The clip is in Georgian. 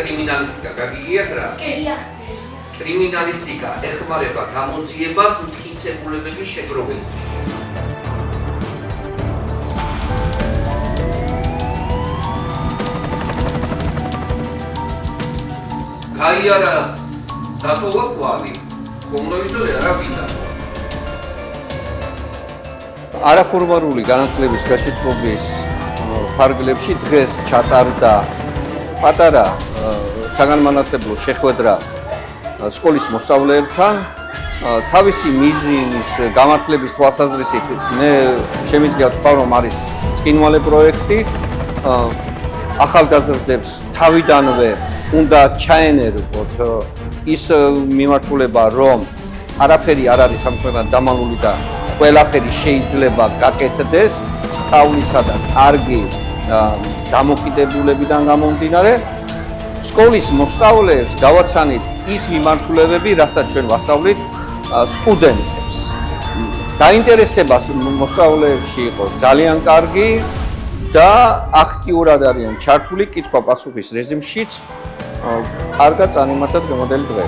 კრიმინალისტიკა გაგიგიათ რა? კრიმინალისტიკა ეხმარება გამოძიებას მტკიცებულებების შეგროვებით. გაიარა დატოვა კვალი, კომნოიზორე რა ვიდა. არაფორმალური განათლების გაშეწყობის ფარგლებში დღეს ჩატარდა პატარა საგანმანათლებლო შეხვედრა სკოლის მოსწავლეებთან. თავისი მიზნის გამართლების თვალსაზრისით მე შემიძლია ვთქვა, რომ არის ბრწყინვალე პროექტი. ახალგაზრდებს თავიდანვე უნდა ჩაენერგოთ ის მიმართულება, რომ არაფერი არ არის სამწუხაროდ დამალული და ყველაფერი შეიძლება გაკეთდეს სწავლისა და კარგი დამოკიდებულებიდან გამომდინარე. სკოლის მოსწავლეებს გავაცანით ის მიმართულებები, რასაც ჩვენ ვასწავლით სტუდენტებს. დაინტერესება მოსწავლეებში იყო ძალიან კარგი და აქტიურად არიან ჩართული კითხვა-პასუხის რეჟიმშიც. კარგად წარიმართა დღევანდელი დღე.